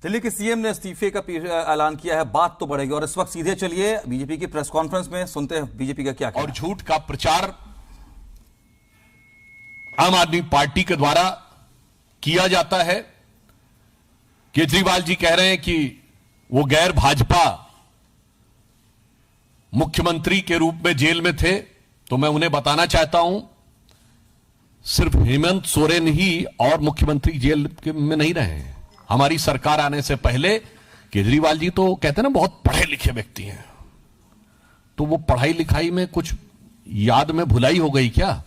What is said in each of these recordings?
दिल्ली के सीएम ने इस्तीफे का ऐलान किया है, बात तो बढ़ेगी। और इस वक्त सीधे चलिए बीजेपी की प्रेस कॉन्फ्रेंस में, सुनते हैं बीजेपी का क्या और झूठ का प्रचार आम आदमी पार्टी के द्वारा किया जाता है। केजरीवाल जी कह रहे हैं कि वो गैर भाजपा मुख्यमंत्री के रूप में जेल में थे, तो मैं उन्हें बताना चाहता हूं सिर्फ हेमंत सोरेन ही और मुख्यमंत्री जेल में नहीं रहे हैं। हमारी सरकार आने से पहले केजरीवाल जी तो कहते हैं ना बहुत पढ़े लिखे व्यक्ति हैं, तो वो पढ़ाई लिखाई में कुछ याद में भुलाई हो गई क्या?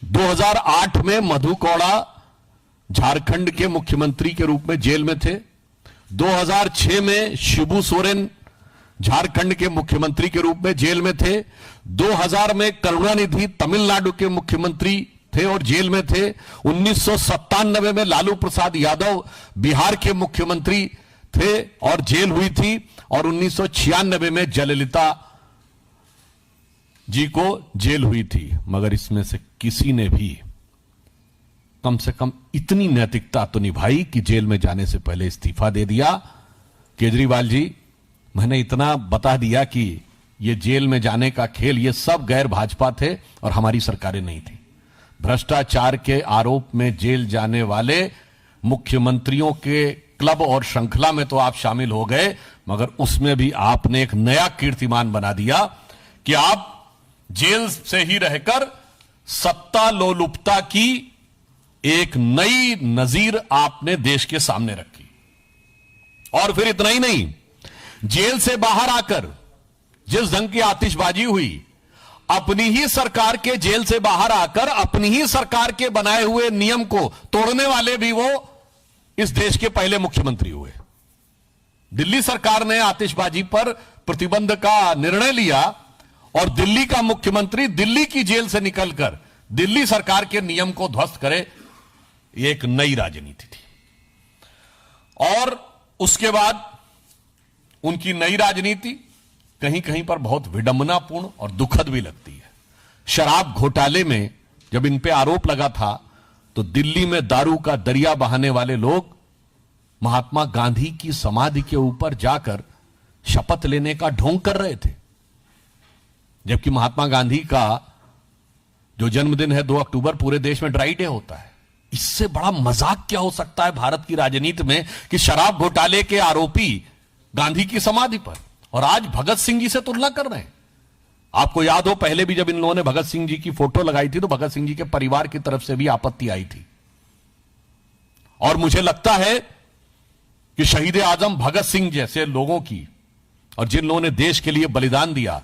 2008 में मधु कौड़ा झारखंड के मुख्यमंत्री के रूप में जेल में थे। 2006 में शिबू सोरेन झारखंड के मुख्यमंत्री के रूप में जेल में थे। 2000 में करुणानिधि तमिलनाडु के मुख्यमंत्री थे और जेल में थे। 1997 में लालू प्रसाद यादव बिहार के मुख्यमंत्री थे और जेल हुई थी। और 1996 में जयललिता जी को जेल हुई थी। मगर इसमें से किसी ने भी कम से कम इतनी नैतिकता तो निभाई कि जेल में जाने से पहले इस्तीफा दे दिया। केजरीवाल जी, मैंने इतना बता दिया कि ये जेल में जाने का खेल, ये सब गैर भाजपा थे और हमारी सरकारें नहीं थी। भ्रष्टाचार के आरोप में जेल जाने वाले मुख्यमंत्रियों के क्लब और श्रृंखला में तो आप शामिल हो गए, मगर उसमें भी आपने एक नया कीर्तिमान बना दिया कि आप जेल से ही रहकर सत्ता लोलुपता की एक नई नजीर आपने देश के सामने रखी। और फिर इतना ही नहीं, जेल से बाहर आकर जिस ढंग की आतिशबाजी हुई, अपनी ही सरकार के जेल से बाहर आकर अपनी ही सरकार के बनाए हुए नियम को तोड़ने वाले भी वो इस देश के पहले मुख्यमंत्री हुए। दिल्ली सरकार ने आतिशबाजी पर प्रतिबंध का निर्णय लिया और दिल्ली का मुख्यमंत्री दिल्ली की जेल से निकलकर दिल्ली सरकार के नियम को ध्वस्त करे, ये एक नई राजनीति थी। और उसके बाद उनकी नई राजनीति कहीं कहीं पर बहुत विडंबनापूर्ण और दुखद भी लगती है। शराब घोटाले में जब इन पे आरोप लगा था तो दिल्ली में दारू का दरिया बहाने वाले लोग महात्मा गांधी की समाधि के ऊपर जाकर शपथ लेने का ढोंग कर रहे थे, जबकि महात्मा गांधी का जो जन्मदिन है 2 अक्टूबर पूरे देश में ड्राई डे होता है। इससे बड़ा मजाक क्या हो सकता है भारत की राजनीति में कि शराब घोटाले के आरोपी गांधी की समाधि पर, और आज भगत सिंह जी से तुलना कर रहे हैं। आपको याद हो पहले भी जब इन लोगों ने भगत सिंह जी की फोटो लगाई थी तो भगत सिंह जी के परिवार की तरफ से भी आपत्ति आई थी। और मुझे लगता है कि शहीद आजम भगत सिंह जैसे लोगों की और जिन लोगों ने देश के लिए बलिदान दिया,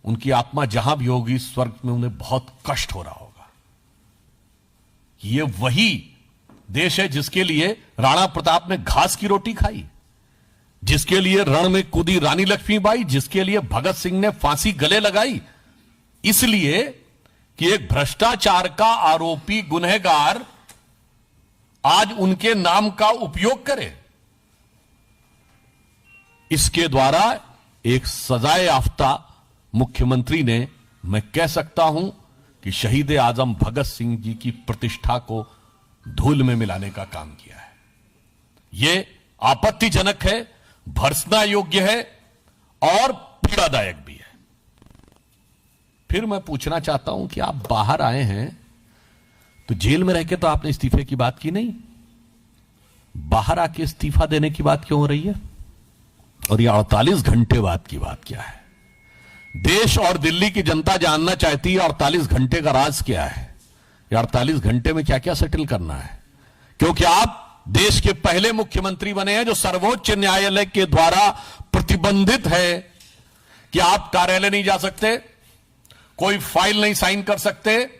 उनकी आत्मा जहां भी होगी स्वर्ग में उन्हें बहुत कष्ट हो रहा होगा। ये वही देश है जिसके लिए राणा प्रताप ने घास की रोटी खाई, जिसके लिए रण में कूदी रानी लक्ष्मीबाई, जिसके लिए भगत सिंह ने फांसी गले लगाई, इसलिए कि एक भ्रष्टाचार का आरोपी गुनहगार आज उनके नाम का उपयोग करे। इसके द्वारा एक सजाए याफ्ता मुख्यमंत्री ने, मैं कह सकता हूं कि शहीद आजम भगत सिंह जी की प्रतिष्ठा को धूल में मिलाने का काम किया है। यह आपत्तिजनक है, भर्त्सना योग्य है और पीड़ादायक भी है। फिर मैं पूछना चाहता हूं कि आप बाहर आए हैं तो जेल में रह के तो आपने इस्तीफे की बात की नहीं, बाहर आके इस्तीफा देने की बात क्यों हो रही है? और ये 48 घंटे बाद की बात क्या है? देश और दिल्ली की जनता जानना चाहती है 48 घंटे का राज क्या है, ये 48 घंटे में क्या क्या सेटल करना है। क्योंकि आप देश के पहले मुख्यमंत्री बने हैं जो सर्वोच्च न्यायालय के द्वारा प्रतिबंधित है कि आप कार्यालय नहीं जा सकते, कोई फाइल नहीं साइन कर सकते,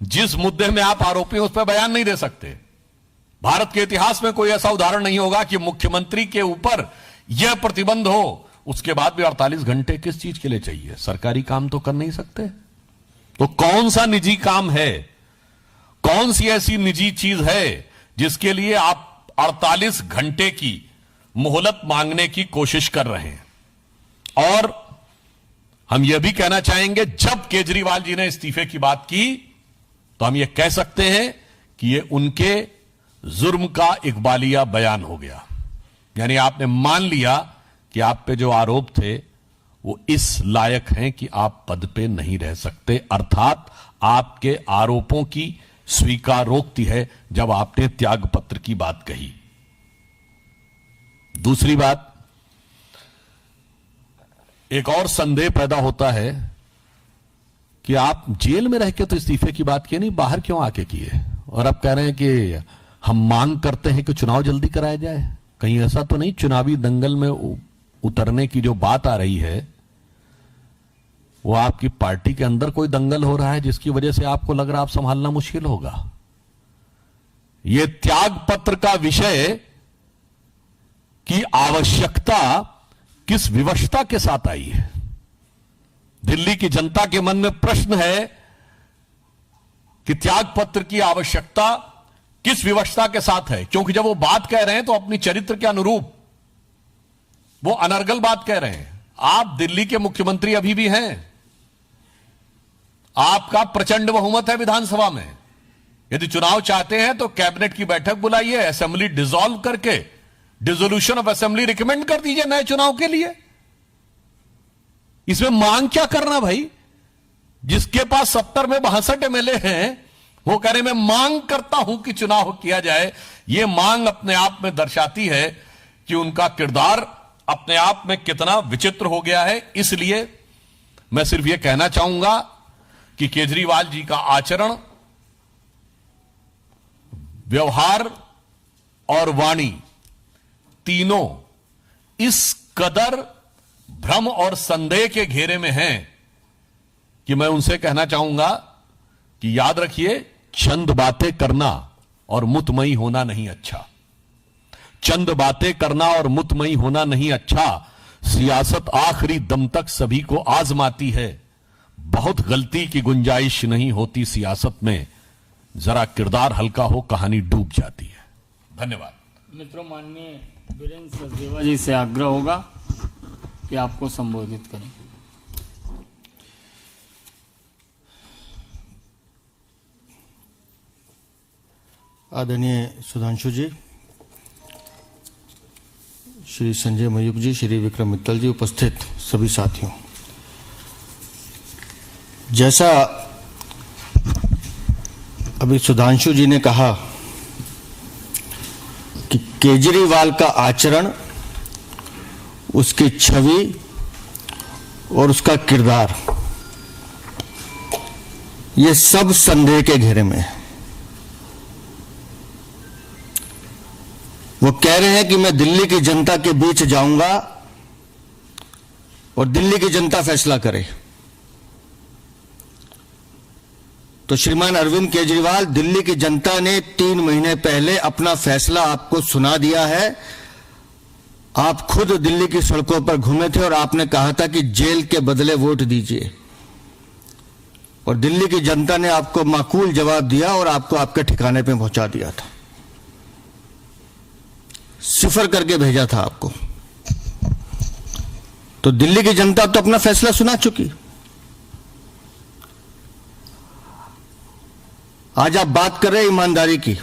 जिस मुद्दे में आप आरोपी हैं उस पर बयान नहीं दे सकते। भारत के इतिहास में कोई ऐसा उदाहरण नहीं होगा कि मुख्यमंत्री के ऊपर यह प्रतिबंध हो, उसके बाद भी 48 घंटे किस चीज के लिए चाहिए? सरकारी काम तो कर नहीं सकते, तो कौन सा निजी काम है, कौन सी ऐसी निजी चीज है जिसके लिए आप 48 घंटे की मोहलत मांगने की कोशिश कर रहे हैं? और हम यह भी कहना चाहेंगे, जब केजरीवाल जी ने इस्तीफे की बात की तो हम यह कह सकते हैं कि यह उनके जुर्म का इकबालिया बयान हो गया। यानी आपने मान लिया कि आप पे जो आरोप थे वो इस लायक हैं कि आप पद पे नहीं रह सकते, अर्थात आपके आरोपों की स्वीकारोक्ति है जब आपने त्याग पत्र की बात कही। दूसरी बात, एक और संदेह पैदा होता है कि आप जेल में रह के तो इस्तीफे की बात किए नहीं, बाहर क्यों आके किए? और अब कह रहे हैं कि हम मांग करते हैं कि चुनाव जल्दी कराया जाए। कहीं ऐसा तो नहीं चुनावी दंगल में उतरने की जो बात आ रही है वो आपकी पार्टी के अंदर कोई दंगल हो रहा है जिसकी वजह से आपको लग रहा है आप संभालना मुश्किल होगा? यह त्याग पत्र का विषय की आवश्यकता किस विवशता के साथ आई है? दिल्ली की जनता के मन में प्रश्न है कि त्याग पत्र की आवश्यकता किस विवशता के साथ है, क्योंकि जब वो बात कह रहे हैं तो अपनी चरित्र के अनुरूप वो अनर्गल बात कह रहे हैं। आप दिल्ली के मुख्यमंत्री अभी भी हैं, आपका प्रचंड बहुमत है विधानसभा में। यदि चुनाव चाहते हैं तो कैबिनेट की बैठक बुलाइए, असेंबली डिसॉल्व करके डिसोल्यूशन ऑफ असेंबली रिकमेंड कर दीजिए नए चुनाव के लिए। इसमें मांग क्या करना भाई? जिसके पास 70 में 62 एमएलए हैं वो कह रहे मैं मांग करता हूं कि चुनाव किया जाए। यह मांग अपने आप में दर्शाती है कि उनका किरदार अपने आप में कितना विचित्र हो गया है। इसलिए मैं सिर्फ यह कहना चाहूंगा कि केजरीवाल जी का आचरण, व्यवहार और वाणी तीनों इस कदर भ्रम और संदेह के घेरे में हैं कि मैं उनसे कहना चाहूंगा कि याद रखिए, चंद बातें करना और मुतमई होना नहीं अच्छा। चंद बातें करना और मुतमई होना नहीं अच्छा। सियासत आखिरी दम तक सभी को आजमाती है। बहुत गलती की गुंजाइश नहीं होती सियासत में। जरा किरदार हल्का हो, कहानी डूब जाती है। धन्यवाद। मित्रों, माननीय वीरेंद्र सचदेवा जी से आग्रह होगा कि आपको संबोधित करें। आदरणीय सुधांशु जी, श्री संजय मयूख जी, श्री विक्रम मित्तल जी, उपस्थित सभी साथियों, जैसा अभी सुधांशु जी ने कहा कि केजरीवाल का आचरण, उसकी छवि और उसका किरदार, ये सब संदेह के घेरे में है। वो कह रहे हैं कि मैं दिल्ली की जनता के बीच जाऊंगा और दिल्ली की जनता फैसला करे। तो श्रीमान अरविंद केजरीवाल, दिल्ली की जनता ने 3 महीने पहले अपना फैसला आपको सुना दिया है। आप खुद दिल्ली की सड़कों पर घूमे थे और आपने कहा था कि जेल के बदले वोट दीजिए, और दिल्ली की जनता ने आपको माकूल जवाब दिया और आपको आपके ठिकाने पे पहुंचा दिया था, सिफर करके भेजा था आपको। तो दिल्ली की जनता तो अपना फैसला सुना चुकी। आज आप बात कर रहे हैं ईमानदारी की,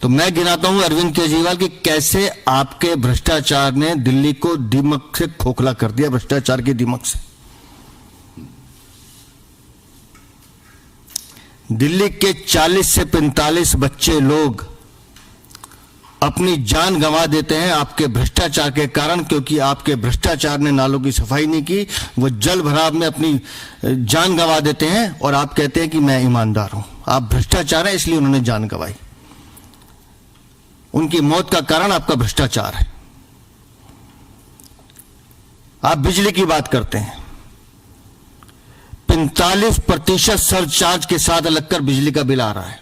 तो मैं गिनाता हूं अरविंद केजरीवाल कि कैसे आपके भ्रष्टाचार ने दिल्ली को दीमक से खोखला कर दिया, भ्रष्टाचार की दीमक से। दिल्ली के 40 से 45 बच्चे लोग अपनी जान गंवा देते हैं आपके भ्रष्टाचार के कारण, क्योंकि आपके भ्रष्टाचार ने नालों की सफाई नहीं की। वो जल भराव में अपनी जान गंवा देते हैं और आप कहते हैं कि मैं ईमानदार हूं। आप भ्रष्टाचार है, इसलिए उन्होंने जान गंवाई। उनकी मौत का कारण आपका भ्रष्टाचार है। आप बिजली की बात करते हैं, 45% सरचार्ज के साथ लगकर बिजली का बिल आ रहा है।